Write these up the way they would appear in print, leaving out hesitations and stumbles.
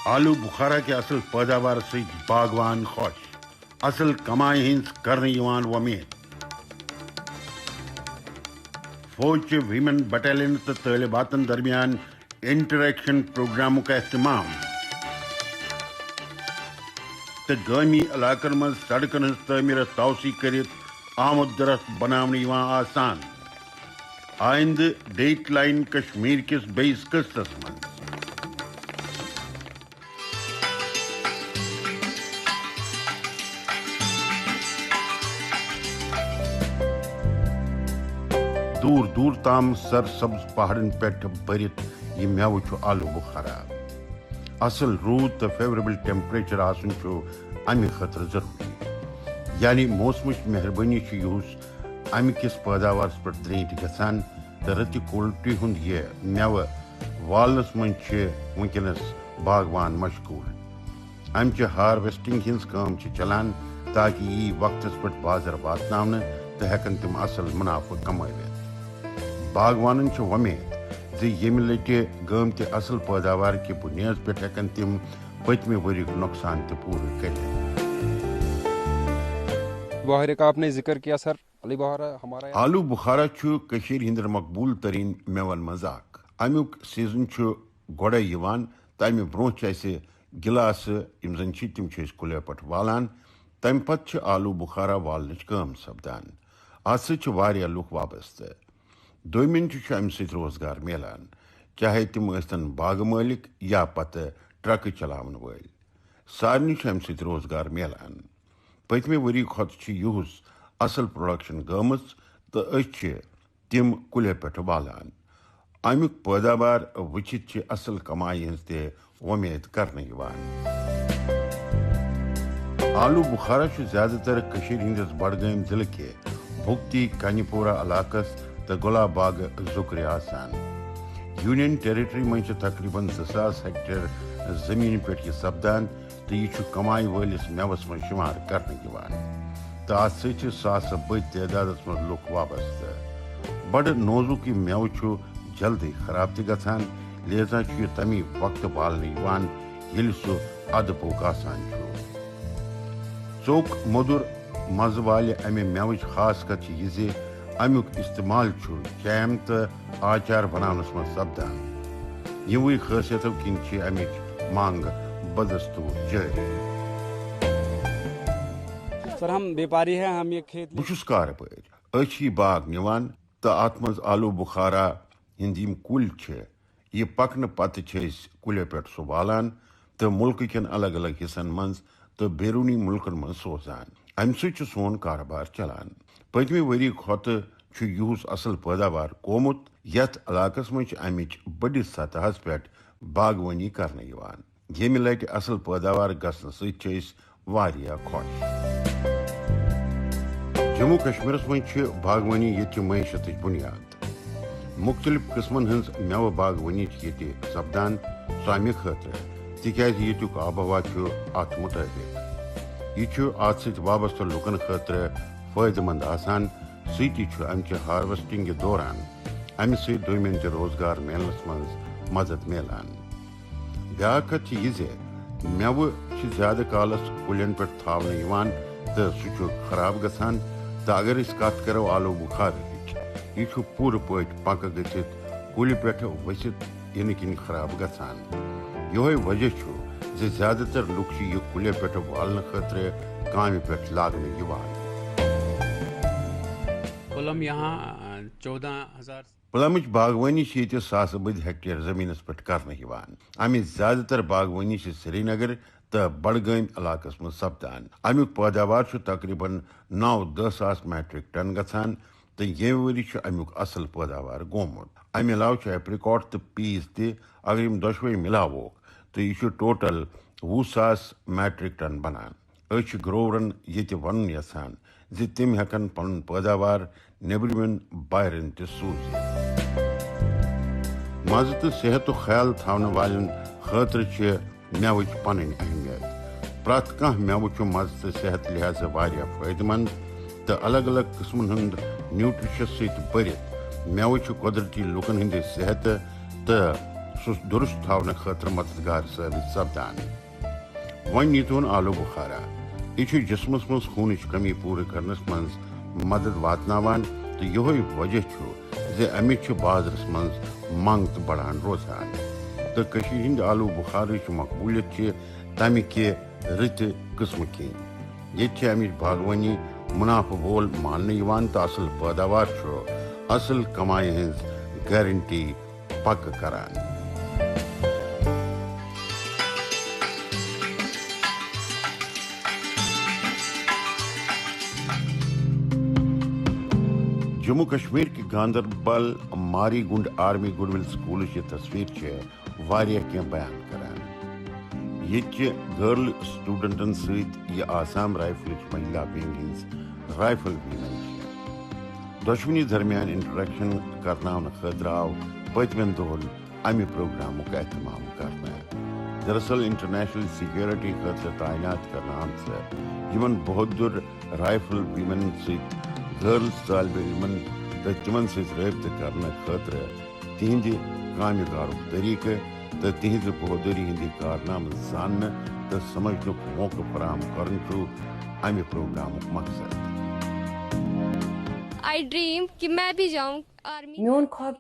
آلو بخارا کے اصل پیداوار ست باغوان خوش اصل کمائی ہنز کرنے یوان ومید فوج کے ویمن بٹالین تو طالباتن درمیان انٹریکشن پروگراموں کا اہتمام تو گامی علاقن من سڑکن ہز تعمیر توسیع کرت آمد درخت بنانے یوان آسان آئندہ ڈیٹ لائن کشمیر کس بیس قسطس من دور دور تام سر سبز پہاڑن پہ برت یہ میوہ چھ آلو بخارا اصل رود تو فیوریبل ٹیمپریچر آسن چھ امہ خاطر ضروری یعنی موسمچ مہربانی یہس امہ کس پیداوارس پہ درینٹ گھان تو رتہ کوالٹی ہند یہ میوہ والنس من ونکس باغوان مشغول امچہ ہارویسٹنگ ہز کام چلان تاکہ یہ وقتس پہ بازر واتن تو ہیکن تم اصل منافع کمائت باغوانن چھ ومید یم لٹہ گمت اصل پیداوار کی بنیاد پہ ہیکن تم پتمہ وریک نقصان تہ پورہ کرت بہار کا آپ نے ذکر کیا سر علی بہارا ہمارا آلو بخارا کشیر ہندر مقبول ترین میون مز اخ امیک سیزن گوڑے یوان تو امہ برونہ اسہ گلاس یم زن تم کلیو پہ والان تمہ پتہ آلو بخارا والنچ کام سپدان ات سہ لوک وابستہ دومین امہ سۭتۍ روزگار میلان چاہے تم ٲسۍتن باغ مٲلک یا پتہ ٹرکہٕ چلاون وٲلۍ سارنٕے چھُ امہ سۭتۍ روزگار میلان پٔتمہِ ؤری کھۄتہٕ چھِ یُہُس اصل پروڈکشن گٔمٕژ تہٕ أسۍ چھِ تِم کُلیو پٮ۪ٹھٕ والان امیُک پٲداوار وٕچھِتھ چھِ اصل کمایہِ ہٕنٛز تہِ وۄمید کرنہٕ یِوان آلو بخارا چھُ زیادٕ تر کٔشیٖرِ ہٕنٛدِس بڈگٲمۍ ضلعہٕ کہِ بھوکتی کنہِ پورہ علاقس تو گلاب باغ ذکر آسان یونین ٹیریٹری من تقریباً 2000 ہیکٹر زمین پہ یہ سپدان تو یہ کمائی ولس میوس من شمار کرنے تو ات ست ساسہ بد تعداد من لوک وابستہ بڑ نوزک یہ میوہ جلدی خراب تہ گھان لہذا یہ تمی وقت پالنے یل سہ اد پوک آسان ژوک مودر مزٕ والہ امہ میوچ خاص کت یہ امیک استعمال جیم تو آچار بنانس من سپدان یموی خاصیتو کن امچ مانگ بدستور جاری سر ہم بیپاری ہیں ہم یہ کھیت بہس کاربار اچ یہ باغ نوان تو ات مز آلو بخارا ہند یم کل یہ پکنہ پتہ کلیو پہ سہ والان تو ملک کن الگ الگ حصن مز تو بیرونی ملکن من سوزان امہ سۭتۍ سون کاربار چلان پتمہ ؤری کھۄتہٕ یہُس اصل پیداوار گومت یتھ علاقس مز امچ بڑس سطحس پہ باغوانی کرنے یوان یمہ لٹہ اصل پیداوار گھنہ سۭتۍ واریاہ خوش جموں کشمیرس مز باغوانی یہ معیشت بنیاد مختلف قسمن ہنز میوہ باغوانی یہ سپدان سہ امہ خاطر تکیاز یتیک آب و ہوا ات مطابق یہ ات ست وابستہ لکن خاطر فائدہ مند آسان سۭتی امچہ ہارویسٹنگ دوران امہ سۭتۍ دویمین تہ روزگار میلنس مز مدد میلان بیاکھ کتھ یہ میوہ زیادہ کالس کلین پہ تھاونہٕ یوان تو سہ خراب گژھان تو اگر اس کت کرو آلو بخارٕچ یہ پورٕ پٲٹھۍ پکہ گژھِتھ کُلہِ پٮ۪ٹھ ؤسِتھ یِنہٕ کِنۍ خراب گژھان یہوے وجہ زِ زیادٕ تر لُکھ چھِ یہِ کُلیو پٮ۪ٹھ والنہٕ خٲطرٕ کامہِ پٮ۪ٹھ لاگنہٕ یِوان پلمچ باغوانی یہ ساسہ بد ہیکٹر زمینس پہ کرنے یوان امچ زیادہ تر باغوانی سری نگر تو بڈگام علاقس من سپدان امیک پیداوار تقریباً 9-10 ساس میٹرک ٹن گھان تو یمہ وری امیک اصل پیداوار گومت امہ علاوہ ایپریکاٹ تو پیز تہ اگر یم دشوے ملاوک تو یہ ٹوٹل 20 ساس میٹرک ٹن بنان أسۍ گروورن یہ ون یژھان زِ تم ہیکن پن پیداوار نیبرمین بائرن تہ سوزت مزٕ تو صحت خیال تھاون والن خاطر میوچ پن اہمیت پرٛٮ۪تھ کانٛہہ میوٕ چھُ مزٕ تہٕ صحت لحاظ واریاہ فٲیدٕ مند تہٕ الگ الگ قسمن ہُنٛد نیوٹرشس سۭتۍ بٔرِتھ میوٕ چھُ قۄدرتی لُکن ہٕنٛدِ صحت تہٕ درست تھاونہٕ خٲطرٕ مددگار ثٲبت سپدان وۄنۍ نیتون آلو بخارا یہ جسمس مز خونچ کمی پورٕ کرنس مز مدد واتناوان تو یہ وجہ زِ امچ بازرس مز منگ تو بڑھان روزان تو ہند آلو بخارچ مقبولیت تمہ کہ رٕتہِ قٕسمہٕ کِنۍ ییٚتہِ امچ باغوانی منافع وول ماننہٕ تو اصل پیداوار اصل کمائی ہز گارنٹی پکہ کران جموں کشمیر کی گاندربل ماری گنڈ آرمی گڈ ول سکول یہ تصویر کی بیان کران یہ گرل سٹوڈنٹن ست یہ آسام رائفل مہیلا ونگ ہز رائفل ویمن دشونی درمیان انٹریکشن کرناؤن خاطر آو پتمن دہن امہ پروگرامک اہتمام کرنا دراصل انٹرنیشنل سیکورٹی خاطر تعینات کرنا آمژ بہادر رائفل ویمن ست گرلز طالب علمن تو تمن رابطہ کرنے خاطر تہند کامہ کارک طریقہ تو تہذ بہادری ہند کارنامہ زاننے تو سمجھن موقع فراہم کرن امہ پروگرامک مقصد میون خواب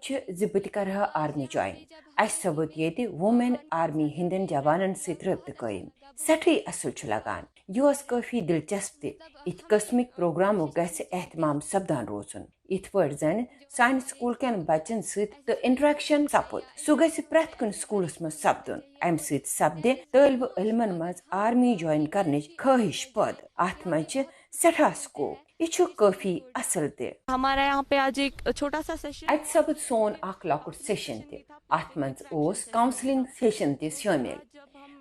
بہت کرہا آرمی جوائن اس ثبوت یہ وومین آرمی ہندین جوانن ست رابطہ قائم سٹھے اصل لگان یہ کافی دلچسپ ات قسمک پروگرامک گھس اہتمام سپدان روزن ات پہ زن سان سکول کن بچن ست انٹریکشن سپد سہ گھ پریت کن سکولس مز سپدن ام ست سپدے طالب علمن مز آرمی جوائن کرنچ خواہش پد ات مز سٹھا سکوپ یہ کافی اصل تہ ہمارا یہاں پہ آج ایک چھوٹا سا سیشن ات سپد سون اخ لکٹ سیشن تہ ات مز کاؤنسلنگ سیشن تہ شامل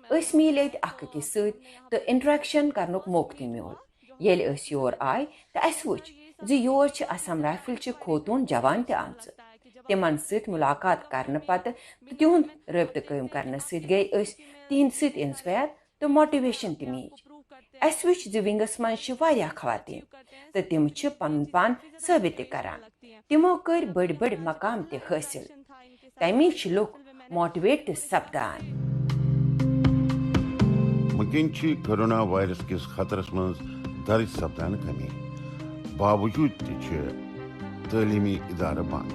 اس میل ات اخ أکس ست تو انٹریکشن کرنک موقع تہ میول یل اس یور آئی تو اس وچ زِ یور چھ آسام رائفل چہ خوتون جوان تہ آمژ تمن ست ملاقات کرنے پتہ تو تہند رابطہ قائم کرنے ست گئی اس تہند ست انسپائر تو موٹیویشن تہ میج اس وچ زِ ونگس من چھ واریاہ خواتین تو تم چھ پن پان ثابت تہ کران تمو کر بڑ بڑ مقام تہ حاصل تمی چھ لوک موٹیویٹ تہ سپدان ونکین کورونا وائرس کس خطرس مز درج سپدان کمی باوجود تہ تعلیمی ادارہ بند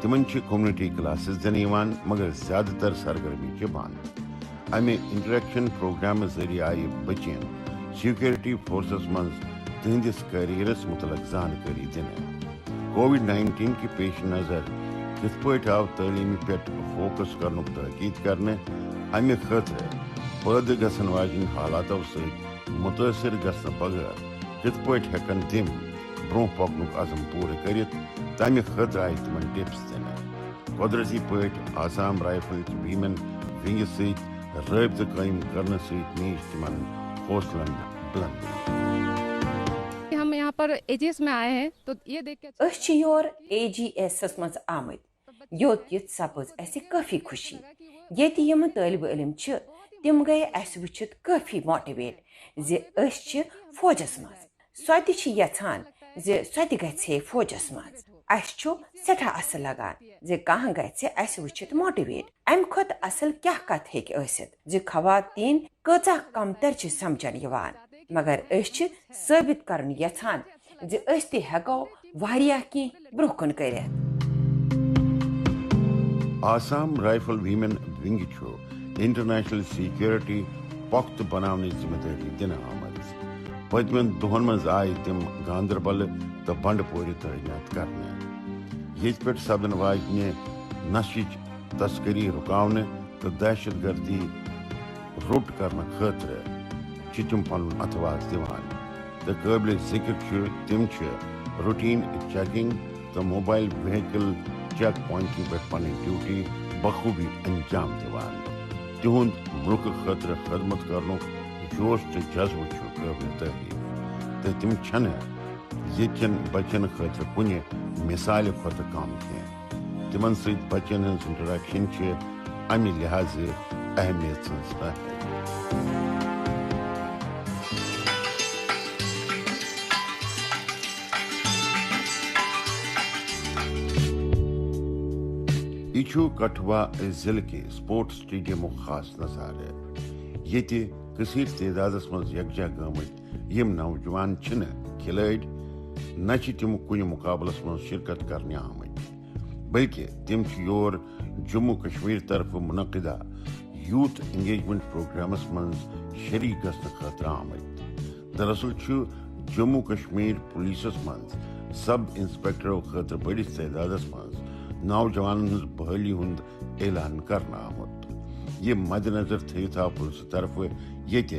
تمن کمیونٹی کلاسز دن مگر زیادہ تر سرگرمی بند امہ انٹریکشن پروگرام ذریعہ آئی بچین سیکورٹی فورسز مز تہندس کیریئرس متعلق زانکاری دن کووڈ-19 کی پیش نظر کت پٲٹھۍ آو تعلیمی پہ فوکس کرنک تحقیق کرنے امہ خاطر پٲدٕ گژھن واجن حالاتو ست متاثر گژھنہٕ بغیر کت پٲٹھۍ ہیکن تم برونٛہہ پکنک عزم پورٕ کٔرِتھ تمہ خاطر آیہِ تمن ٹپس دنہٕ قدرتی پٲٹھۍ آسام رائفل ویمن ونگہِ سۭتۍ رٲبطہٕ قٲیِم کرنہٕ سۭتۍ میج تمن حوصلن بلند ہم یہاں پر AGS میں آئے ہیں تو یہ دیکھ کے اس چھ یور AGS مز آمد یوت یت سپز اس کافی خوشی یت یم طالب علم چھ تم گئی اس وچھت کافی موٹیویٹ زِ اس چھ فوجس مز سو تہ چھ یژھان زِ سو تہ گژھِ فوجس مز اس چھ سٹھا اصل لگان زِ کانٛہہ گژھِ اس وچھت موٹیویٹ ام کھوت اصل کیا کت ہیکہ ٲسِتھ زِ خواتین کۭژاہ کمتر چھ سمجھن یوان مگر اس چھ ثابت کرن یژھان زِ اس تہ ہیکو واریاہ کینٛہہ برونٛہہ کُن کٔرِتھ Assam rifle women wing international security پختہ بناونٕچ ذمہ داری دن آمد پتمن دہن مز آئی تم گاندربل تو بنڈپور تعینات کرنے یہ پہ سپدن واجنہ نشچ تسکری رکاونے تو دہشت گردی روٹ کرنے خاطر تم پن اتواز دان تو قابل ذکر تم روٹین چیکنگ تو موبائل وہیکل چیک پوائنٹن پہ پن ڈیوٹی بخوبی انجام دان تہند ملک خاطر خدمت کرنک جوش تو جذبہ قابل تعریف تو تم یتن بچن خاطر کن مثال کھت کم کی تمن ست بچن ہز انٹریکشن امہ لحاظ اہمیت سن یہ کٹھوا ضلع کے سپورٹس سٹیڈیم خاص نظارہ یہ کثیر تعداد مز یکجا گمت یم نوجوان کھلٲڑۍ نہ تم کن مقابلس مز شرکت کرنے آمت بلکہ تم یور جموں کشمیر طرف منعقدہ یوتھ انگیجمنٹ پروگرامس مز شریک گھنہ خاطر آمت دراصل جموں کشمیر پولیسس مز سب انسپیکٹرو خاطر بڑس تعداد مز نوجوان ہز بحالی ہند اعلان کرنا آمت یہ مد نظر تھیت آو پولیس طرف یہ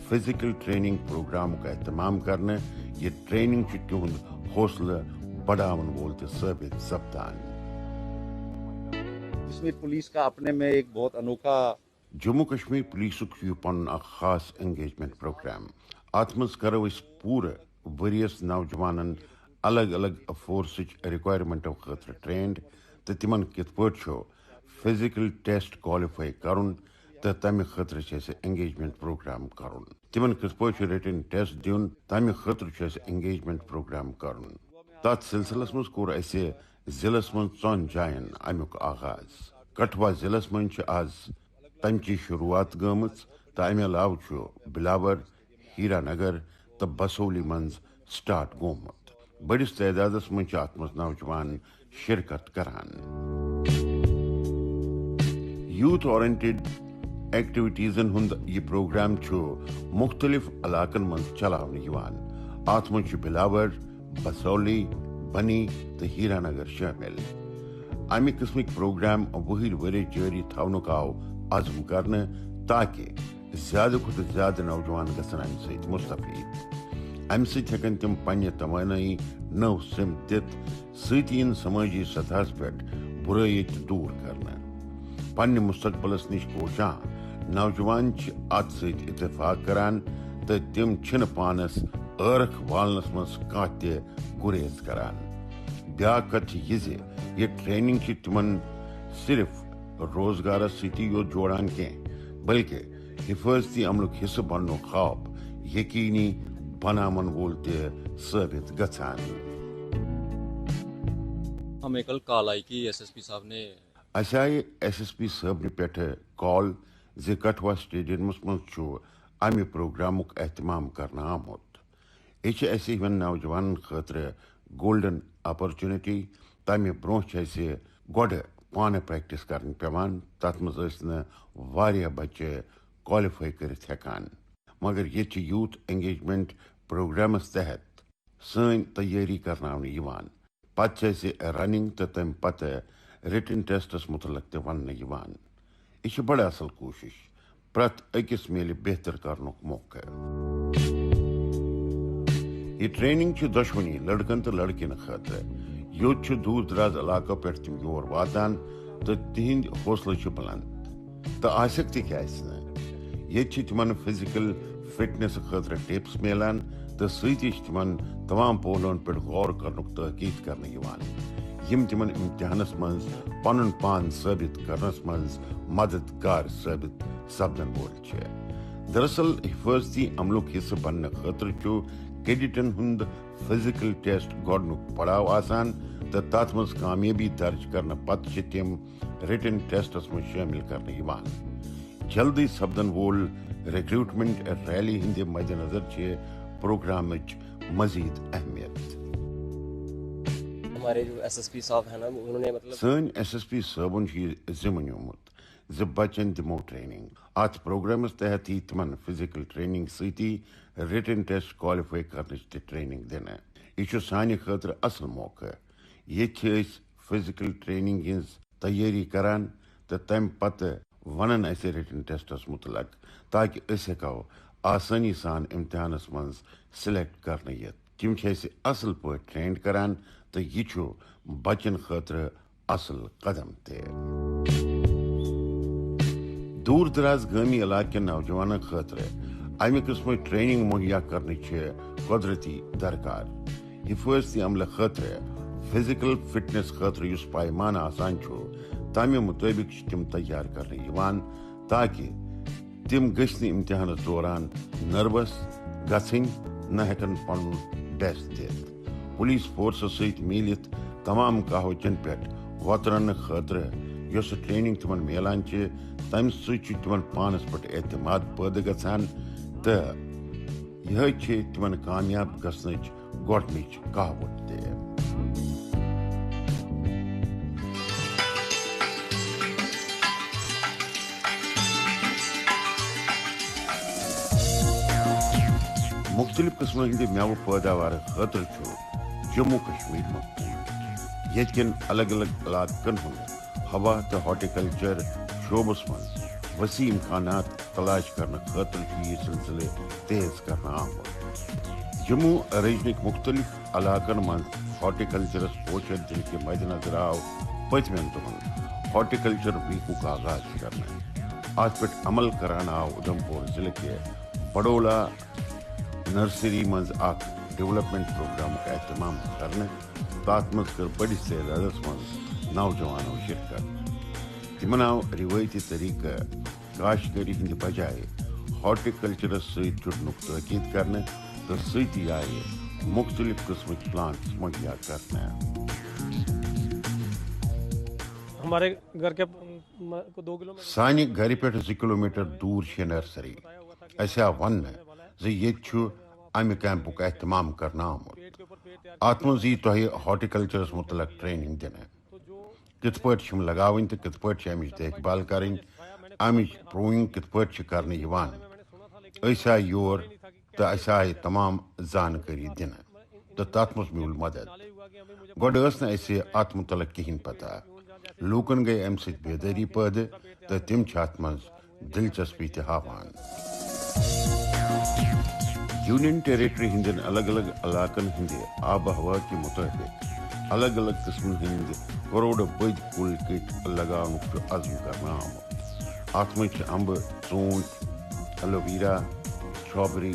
فزیکل ٹریننگ پروگرام کا اہتمام کرنے یہ ٹریننگ تہد حوصلہ بڑھاون وول تہ ثابت سپدان. کشمیر پولیس کا اپنے میں ایک بہت انوکھا جموں کشمیر پولیس یہ پن خاص انگیجمنٹ پروگرام ات مز کرو اس پورے وریس نوجوان الگ الگ فورسچ ریکوائرمنٹو خاطر ٹرینڈ تو تمن کت پہ فزیکل ٹیسٹ کوالیفائی کرن تو تمہ خاطر انگیجمنٹ پروگرام کرن تمن کت پہ ریٹن ٹیسٹ دن تمہ خاطر انگیجمنٹ پروگرام کرن تات سلسلس مز کور اسہ ضلع من 4 جائن امیک آغاز کٹھوا ضلع من آز تمچی شروعات گمت تو امہ علاوہ بلاور ہیرا نگر تو بسولی منز سٹارٹ گومت بڑس تعداد من ات مز نوجوان شرکت کران. یوتھ اورینٹڈ ایکٹیویٹیزن ہند یہ پروگرام مختلف علاقن من چلاون ات من بلاور بسولی بنی تو ہیرا نگر شامل. امہ قسمک پروگرام وہر ورے جاری تھونک آو عزم کرنے تاکہ زیادہ کھت زیادہ نوجوان گھن امہ ست مستفید امہ ست ہیکن تم پنہ توانائی نو سم دت ستین سماجی سطح پہ برائی دور کرنا پنہ مستقبلس نش کوشاں نوجوان ات ست اتفاق کران تو تم چھن پانس عرق والنس مز کھانا تہ گریز کران. بیاکھ کت یہ ٹریننگ تمن صرف روزگار ستی یوت جوڑان کی بلکہ حفاظتی عملک حصہ بنو خواب یقینی بناون وول تہ ثابت گژھان. ہمیں کل کال آئی کہ ایس ایس پی صاحب نے اس آئی ایس ایس پی صاحب پہ کال زِ کٹھوا سٹیڈیمس مز امہ پروگرامک اہتمام کرنا آمت. یہ اسہ ہن نوجوان خاطر گولڈن اپرچونٹی تمہ برہ گوڑ پانہ پریکٹس کرن پیوان تت مز واریاہ بچہ کوالیفائی کرت ہیکان مگر یہ یوتھ انگیجمنٹ پروگرامس تحت سن تیاری کرناونہ یوان پتہ رننگ تو تم پتہ ریٹن ٹیسٹس متعلق تہ وننہ یوان. یہ بڑا اصل کوشش پرت اکس میل بہتر کرنک موقع. یہ ٹریننگ دشونی لڑکن تو لڑکین خاطر یوت دور دراز علاقوں پہ تم یور واتان تو تہند حوصلہ بلند تو آسک تہ تمن فزیکل فٹنس خاطر ٹپس ملان تو سی تمن تمام پہلون پہ غور کرنک تحقیق کرنے یم تمن امتحانس مز پن پان ثابت کرنس مز مددگار ثابت سپدن وول. دراصل حفاظتی عملک حصہ بننے خاطر کیڈٹن ہند فزیکل ٹیسٹ گۄڈنیُک پڑاؤ آسان تو تت مز کامیابی درج کرنے پتہ تم ریٹن ٹیسٹس مز شامل کرنے یوان. جلدی سپدن وول ریکروٹمنٹ ریلی ہند مد نظر پروگرامچ مزید اہمیت. ہمارے جو ایس ایس پی صاحب ہیں نا انہوں نے سن ایس ایس پی صابن یہ ذمہ نیومت ز بچن دمو ٹریننگ ات پروگرامس تحت ہی تمن فزیکل ٹریننگ ستی ریٹن ٹیسٹ کوالیفائی کرنچ تہ ٹریننگ دینہ. یہ سانہ خاطر اصل موقع یہ فزیکل ٹریننگ ہز تیاری کران تو تم پتہ ونن اسہ ریٹن ٹیسٹس متعلق تاکہ اس ہیکو آسانی سان امتحانس مز سلیکٹ کرنے یت. تم اصل پہ ٹرینڈ کران تو یہ بچن خاطر اصل قدم تہ. دور دراز گامی علاقہ نوجوان خاطر امہ قسم ٹریننگ مہیا کرنے قدرتی درکار. حفاظتی عملہ خاطر فزیکل فٹنس خاطر اس پیمانہ آسان تمہ مطابق تم تیار کرنے یوان تاکہ تم گھن امتحانس دوران نروس گھن نہ ہیکن پن بیسٹ دت. پولیس فورسس ست ملت تمام کہوچن پہ وترن خاطر یس ٹریننگ تمن ملان تمہ سۭتۍ تمن پانس پٮ۪ٹھ اعتماد پٲدٕ گژھان تہٕ یِہے چھِ تمن کامیاب گژھنٕچ گۄڈنِچ کہاوت تہِ مختلف قسمن ہندِ میوٕ پٲداوار خٲطرٕ چھُ جموں کشمیر مقبوٗل ییٚتہِ کٮ۪ن الگ الگ علاقن ہُنٛد ہوا تہٕ ہارٹیکلچر شعبس منٛز وسیع امکانات تلاش کرنہٕ خٲطرٕ چھُ یہِ سلسلہٕ تیز کرنہٕ آمُت جموں ریجنٕکۍ مختلف علاقن منٛز ہارٹیکلچرس پوچھر دِنہٕ کہِ مدِ نظر آو پٔتمٮ۪ن دۄہن ہارٹیکلچر ویٖکُک آغاز کرنہٕ اتھ پٮ۪ٹھ عمل کران آو اُدھمپور ضلعہٕ کہِ پڈولا نرسری منٛز اکھ ڈیولپمنٹ پروگرامُک اہتمام کرنہٕ تتھ منٛز کٔر بٔڑِس تعدادس منٛز نوجوانو شرکت تمن آو روایتی طریقہٕ کاشتکٲری ہٕنٛدِ بجایہِ ہارٹیکلچرس سۭتۍ جُڑنُک تٲکیٖد کرنہٕ تہٕ سۭتی آیہِ مختلف قٕسمٕکۍ پلانٹس مہیا کرنہٕ ہمارے گھر کے 2 کلومیٹر سانہِ گرِ پٮ۪ٹھ 2 کلومیٹر دوٗر چھِ نرسری اسہِ آو وننہٕ زِ ییٚتہِ چھُ امہِ کیمپُک اہتمام کرنہٕ آمُت اتھ منٛز یی تۄہہِ ہارٹیکلچرس متعلق ٹریننگ دِنہٕ کِتھ پٲٹھۍ چھِم لگاوٕنۍ تہٕ کِتھ پٲٹھۍ چھِ امِچ دیکھ بال کرٕنۍ امِچ پرووِنگ کِتھ پٲٹھۍ چھِ کرنہٕ یِوان أسۍ آیہِ یور تہٕ اسہِ آیہِ تمام زانکٲری دِنہٕ تہٕ تتھ منٛز میوٗل مدد گۄڈٕ ٲس نہٕ اسہِ اتھ متعلق کہیٖنۍ پتہ لوٗکن گٔے امہِ سۭتۍ بیدٲری پٲدٕ تہٕ تِم چھِ اتھ منٛز دلچسپی تہِ ہاوان یونین ٹیریٹری ہندین الگ الگ علاقن ہندِ آبہٕ ہوا کہِ مطٲبق الگ الگ قٕسمن ہٕنٛدۍ کروڑٕ بٔدۍ کُلۍ کٔٹۍ لگاونُک چھُ عزم کرنہٕ آمُت اتھ منٛز چھِ امبہٕ ژوٗنٛٹھۍ ایلوویرا سٹرابری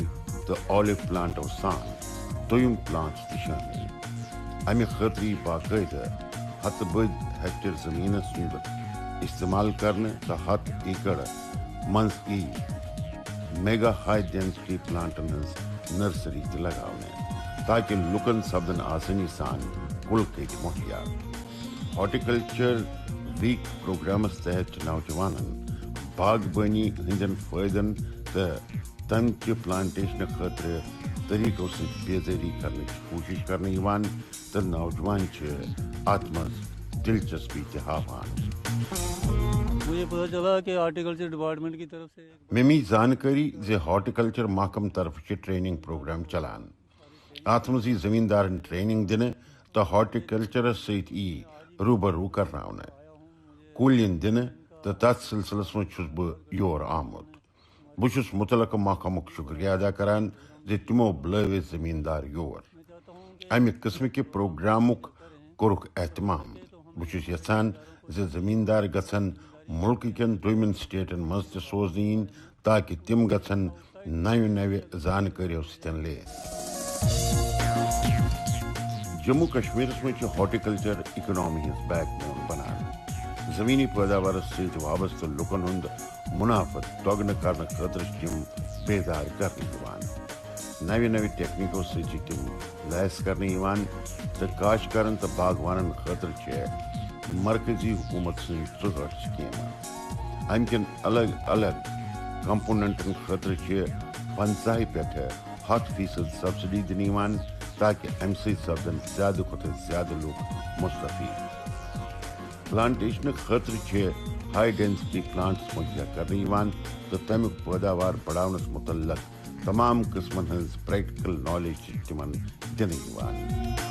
تہٕ آلِو پلانٹو سان دوٚیِم پلانٹس تہِ شٲمِل امہِ خٲطرٕ یی باقٲعدٕ ہتہٕ بٔدۍ ہیکٹر زٔمیٖنس ہُنٛد استعمال کرنہٕ تہٕ 100 ایکڑ منٛز یی میگا ہائی ڈینسٹی پلانٹن ہٕنٛز نرسری تہِ لگاونہٕ تاکہِ لُکن سپدن آسٲنی سان کُلۍ کٔٹۍ مہیا ہارٹیکلچر ویٖک پروگرامس تحت چھِ نوجوانن باغبٲنی ہٕنٛدٮ۪ن فٲیدن تہٕ تمہِ چہِ پلانٹیشنہٕ خٲطرٕ طٔریٖقو سۭتۍ بیدٲری کرنٕچ کوٗشش کرنہٕ یِوان تہٕ نوجوان چھِ اتھ منٛز دلچسپی تہِ ہاوان مجھے پتہ چلا کہ ہارٹیکلچر ڈپارٹمنٹ کی طرف سے مےٚ مِج زانکٲری زِ ہارٹیکلچر محکمہٕ طرفہٕ چھِ ٹریننگ پروگرام چلان اتھ منٛز یی زٔمیٖندارن ٹریننگ دِنہٕ تہٕ ہارٹیکلچرس سۭتۍ یی روٗبروٗ کرناونہٕ کُلۍ یِن دِنہٕ تہٕ تتھ سلسلس منٛز چھُس بہٕ یور آمُت بہٕ چھُس مُتعلقہٕ محکمُک شُکریہ ادا کران زِ تِمو بُلٲو أسۍ زٔمیٖندار یور امہِ قٕسمٕکہِ پروگرامُک کوٚرُکھ اہتمام بہٕ چھُس یژھان زِ زٔمیٖندار گژھن مُلکہٕ کٮ۪ن دوٚیمٮ۪ن سٹیٹن منٛز تہِ سوزنہٕ یِنۍ تاکہِ تِم گژھن نوِ نوِ زانکٲرِیو سۭتۍ لیس جموں کشمیرس منٛز چھِ ہارٹیکلچر اِکنامی ہٕنٛز بیک بون بنان زٔمیٖنی پٲداوارس سۭتۍ وابستہٕ لُکن ہُنٛد مُنافعت دۄگنہٕ کرنہٕ خٲطرٕ چھِ تِم بیدار کرنہٕ یِوان نوِ نوِ ٹیکنیٖکو سۭتۍ چھِ تِم لیس کرنہٕ یِوان تہٕ کاشتکارن تہٕ باغوانن خٲطرٕ چھِ مرکزی حکوٗمت سٕنٛز 64 سکیٖمہٕ امہِ کٮ۪ن الگ الگ کمپوننٹن خٲطرٕ چھِ 50 پٮ۪ٹھٕ 100% سبسڈی دِنہٕ یِوان تاکہِ امہِ سۭتۍ سپدن زیادٕ کھۄتہٕ زیادٕ لُکھ مستفید پلانٹیشنہٕ خٲطرٕ چھِ ہائی ڈینسٹی پلانٹس مہیا کرنہٕ یِوان تہٕ تمیُک پٲداوار بڑاونس متعلق تمام قٕسمن ہٕنٛز پریکٹیکل نالیج چھِ تِمن دِنہٕ یِوان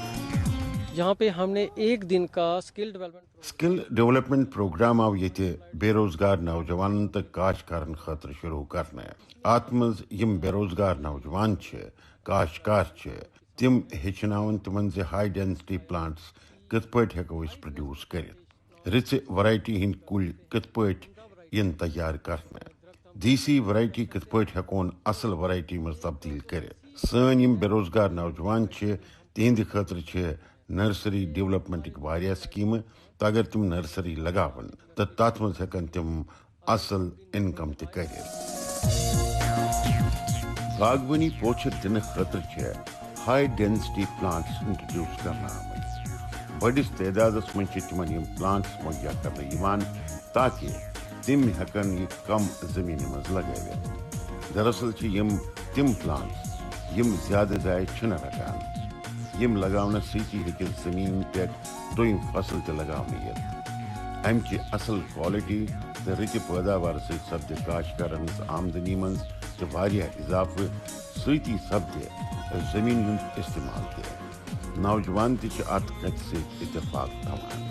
یہاں پہ ہم نے ایک دن کا سکل ڈیولپمنٹ پروگرام آو ییٚتہِ بے روزگار نوجوانن تہٕ کاشتکارن خٲطرٕ شروٗع کرنہٕ اتھ منٛز یِم بے روزگار نوجوان چھِ کاشتکار چھِ تِم ہیٚچھناوان تِمن زِ ہائی ڈینسٹی پلانٹس کِتھ پٲٹھۍ ہٮ۪کو أسۍ پروڈیوس کٔرِتھ رٕژِ ورایٹی ہٕنٛدۍ کُلۍ کِتھ پٲٹھۍ یِن تیار کرنہٕ دیسی ورایٹی کِتھ پٲٹھۍ ہٮ۪کون اصل ورایٹی منٛز تبدیل کٔرِتھ سٲنۍ یِم بے روزگار نوجوان چھِ تِہنٛدِ خٲطرٕ چھِ نرسری ڈیولپمنٹٕکۍ واریاہ سکیٖمہٕ تہٕ اگر تِم نرسری لگاون تہٕ تتھ منٛز ہٮ۪کن تِم اصل انکم تہِ کٔرِتھ باغبٲنی پوچھر دِنہٕ خٲطرٕ چھِ ہائی ڈینسٹی پلانٹس انٹرڈیوس کرنہٕ آمٕتۍ بڑس تعدادس من تمن پلانٹس مہیا کرنے تاکہ تم ہیکن یہ کم زمین مز لگوت. دراصل تم پلانٹس یم زیادہ ضائع چھنہ رٹان یم لگاؤنس سیتی ہیکہ زمین پہ دویم فصل تہ لگاؤنہ یت. امچہ اصل کوالٹی تو رتہ پیداوار سپدِ کاشتکارن ہز آمدنی مز تہ واریاہ اضافہ سۭتی سپدِ زمین ہند استعمال تہ. نوجوان تہ ات کتھ سۭتۍ اتفاق تھاوان.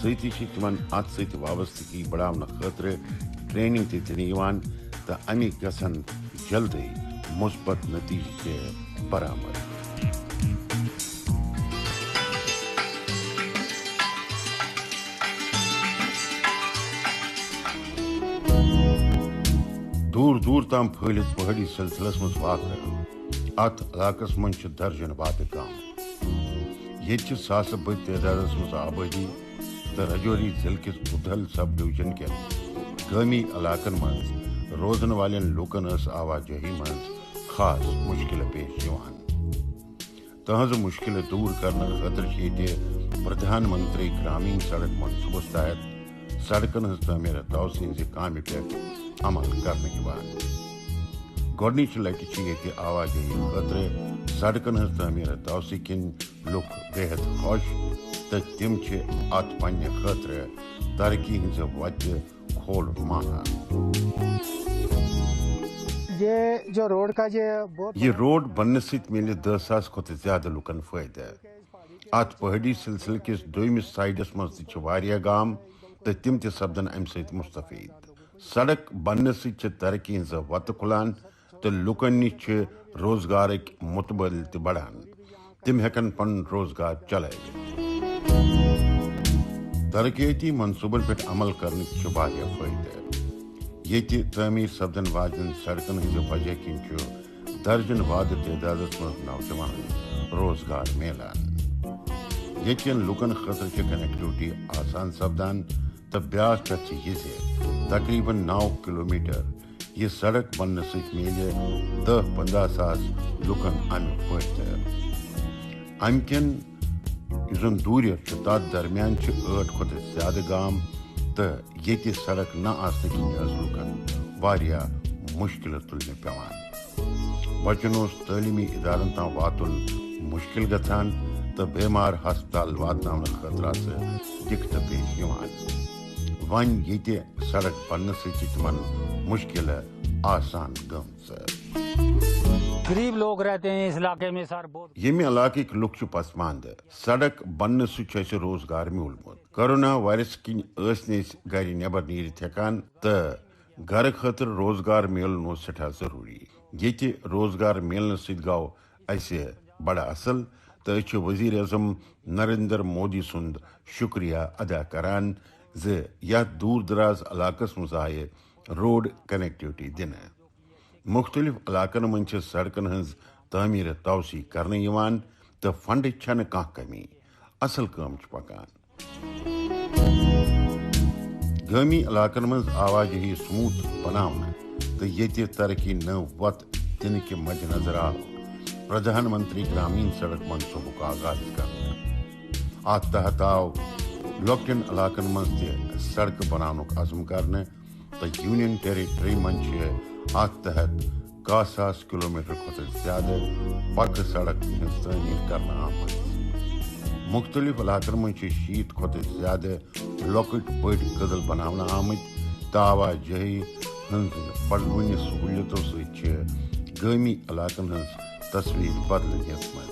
سۭتی تمن ات سۭتۍ وابستگی بڑھاونہ خاطر ٹریننگ تہ دنہٕ یوان تہ امک گژھن جلدی مثبت نتیجہ تہ برآمد. دور دور تام پھہلت پہاڑی سلسلس مز واقع ات علاقس من درجن وادٕ گام. یہ ساسہ بد تعداد مز آبادی تو رجوری ضلع کس بدھل سب ڈویژن کن گامی علاقن مز روزن والن لوکن آواجہی مز خاص مشکل پیش یوان. تہذ مشکل دور کرنے خاطر یہ پردھان منتری گرامین سڑک منصوبس تحت سڑکن ہز تعمیر توسیع ہز کامہ پہ عمل کرنے یوان. گۄڈنِچ لٹہِ چھِ ییٚتہِ آواجٲیی خٲطرٕ سڑکن ہٕنٛز تعمیٖر توسیع کِنۍ لُکھ بے حد خۄش تہٕ تِم چھِ اتھ پننہِ خٲطرٕ ترقی ہٕنٛزِ وتہِ کھولُن مانان. یہ روڈ بننے سۭتۍ مِلہِ 10,000 کھۄتہٕ زیادٕ لُکن فٲیدٕ. اتھ پہٲڑی سلسلہٕ کِس دوٚیمِس سایڈس منٛز تہِ چھِ واریاہ گام تہٕ تِم تہِ سپدن امہِ سۭتۍ مستفید. سڑک بننے سۭتۍ چھِ ترقی ہٕنٛزٕ وتہٕ کھُلان تہٕ لُکن نِش چھِ روزگارٕکۍ مُتبٲدِل تہِ بڑان. تِم ہیٚکن پنُن روزگار چلٲوِتھ. ترقیٲتی منصوبن پٮ۪ٹھ عمل کرنٕکۍ چھِ واریاہ فٲیدٕ. ییٚتہِ تعمیٖر سپدن واجنٮ۪ن سڑکن ہٕنٛزِ وجہ کِنۍ چھُ درجن وادٕ تعدادس منٛز نوجوانن روزگار میلان. ییٚتہِ کٮ۪ن لُکن خٲطرٕ چھِ کنیکٹیوٹی آسان سپدان تہٕ بیٛاکھ کتھ چھِ یہِ زِ تقریباً 9 کلومیٹر یہ سڑک بننے سۭتۍ میلہِ 10-15 ساس لُکن امہِ فٲیدٕ. امہِ کٮ۪ن یُس زن دوٗرِتھ چھُ تتھ درمیان چھِ 8 کھۄتہٕ زیادٕ گام تہٕ ییٚتہِ سڑک نہ آسنہٕ کِنۍ ٲس لُکن واریاہ مُشکلہٕ تُلنہِ پیٚوان. بچن اوس تعلیٖمی اِدارن تام واتُن مُشکل گژھان تہٕ بیمار ہسپتال واتناونہٕ خٲطرٕ آسہٕ دِقتہٕ پیش یِوان. وۄنۍ ییٚتہِ سڑک بننے سۭتۍ چھِ تِمن مشکلیں آسان گٔمژٕ. غریب لوگ رہتے ہیں اس علاقے میں سر بہت. ییٚمہِ علاقٕکۍ لُکھ چھِ پسماندٕ. سڑک بننے سۭتۍ چھُ اَسہِ روزگار میوٗلمُت. کورونا وایرس کِنۍ ٲسۍ نہٕ أسۍ گرِ نٮ۪بر نیٖرِتھ ہٮ۪کان تہٕ گرٕ خٲطرٕ روزگار میلُن اوس سٮ۪ٹھاہ ضروٗری. ییٚتہِ روزگار میلنہٕ سۭتۍ گوٚو اَسہِ بڑٕ اصل تہٕ أسۍ چھِ وزیر اعظم نریندر مودی سُنٛد شُکریہ ادا کران زِ یتھ دوٗر دراز علاقس منٛز آیہِ روڈ کنیکٹیوٹی دِنہٕ. مختلف علاقن منٛز چھِ سڑکن ہٕنٛز تعمیٖر توسیع کرنہٕ یِوان تہٕ فنڈٕچ چھنہٕ کانٛہہ کمی. اصل کٲم چھِ پکان. گٲمی علاقن منٛز آواجٲہی سموٗتھ بناونہٕ تہٕ ییٚتہِ ترقی نٔو وتہٕ دِنہٕ کہِ مدِ نظر آو پردھان منتری گرامین سڑک منصوبُک آغاز کرنہٕ. اتھ تحت آو لۄکٹٮ۪ن علاقن منٛز تہِ سڑکہٕ بناونُک عزم کرنہٕ تہٕ یونین ٹیریٹری منٛز چھِ اتھ تحت 10,000 کلومیٹر کھۄتہٕ زیادٕ پکہٕ سڑک ہٕنٛز تعمیٖر کرنہٕ آمٕژ. مختلف علاقن منٛز چھِ 60 کھۄتہٕ زیادٕ لۄکٕٹۍ بٔڑۍ کٔدٕل بناونہٕ آمٕتۍ تہٕ آواجٲہی ہٕنٛزِ بڑوٕنہِ سہوٗلیتو سۭتۍ چھِ گٲمی علاقن ہٕنٛز تصویٖر بدلہٕ یژمٕژ.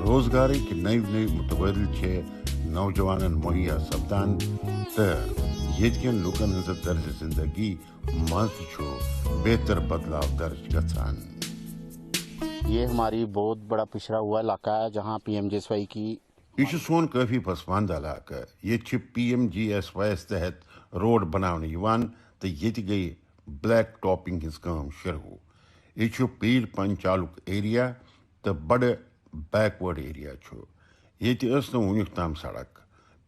روزگارٕکۍ نٔوۍ نٔوۍ متبٲدِل چھِ نوجوانن مہیا سپدان تہٕ ییٚتہِ کٮ۪ن لُکن ہٕنٛزِ طرزِ زندگی منٛز تہِ چھُ بہتر بدلاو درج گژھان. یہ ہماری بہت بڑا پچھڑا ہوا علاقہ ہے جہاں PMGSY کی یہ چھُ سون کٲفی پسماندٕ علاقہٕ. ییٚتہِ چھِ PMGSY یس تحت روڈ بناونہٕ یِوان تہٕ ییٚتہِ گٔیہِ بلیک ٹاپنگ ہٕنٛز کٲم شروٗع. یہِ چھُ پیٖر پنچالُک ایریا تہٕ بڑٕ بیکوٲڈ ایریا چھُ. ییٚتہِ ٲس نہٕ وُنیُک تام سڑک.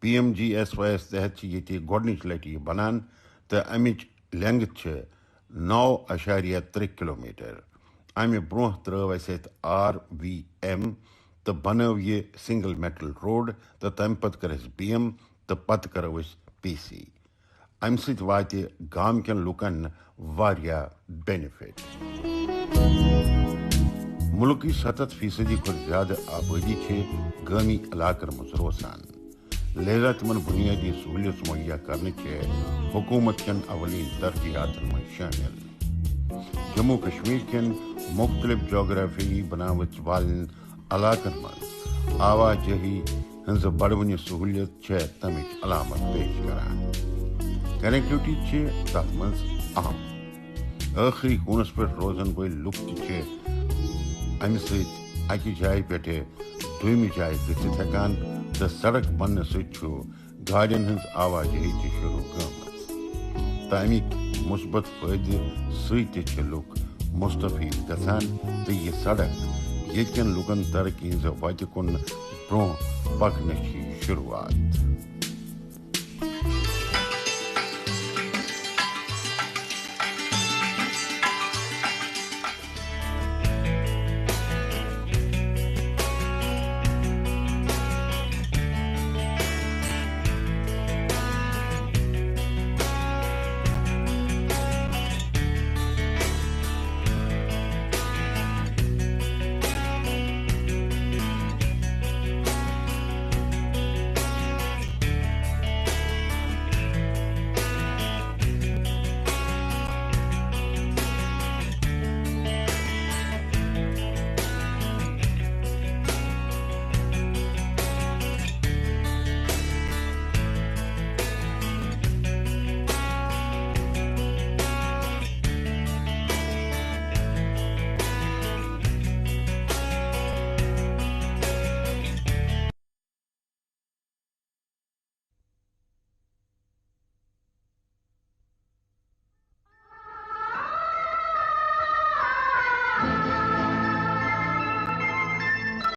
PMGSY یس تحت چھِ ییٚتہِ گۄڈنِچ لٹہِ یہِ بنان تہٕ امِچ لینگتھ چھِ 9.3 کلومیٹر. امہِ برونٛہہ ترٲو اسہِ اتہِ RVM تو بنو یہ سنگل میٹل روڈ تو تمہ پتہ کرس BM تو پتہ کرو اس PC. امہ سۭتۍ واتہِ گام کٮ۪ن لُکن واریاہ بینِفٹ. ملکی 70% کھۄتہٕ زیادٕ آبادی چھِ گٲمی علاقن منٛز روزان. لہذا تمن بنیادی سہولیت مہیا کرنے کے حکومت کن اولین ترجیحات میں شامل. جموں کشمیر کن مختلف جغرافیائی بناوٹ والن علاقن من آواجہی ہنز بڑونی سہولیت چھ تمچ علامت پیش کران. کنیکٹیوٹی چھ تتھ من اہم. آخری کونس پہ روزن ول لُکھ تہ امہ سۭتۍ اکہ جایہ پٮ۪ٹھ دویمہِ جایہ گژھِتھ ہیکان تو سڑک بننے سۭتۍ گاڑین ہنز آواجہی تہ شروع گٔمٕژ تہٕ امیک مثبت فٲیدٕ سۭتۍ تہ لُکھ مستفید گژھان تہٕ یہ سڑک ییٚتہِ کٮ۪ن لُکن ترقی ہنز وتہِ کُن برونٛہہ پکنٕچ شروعات.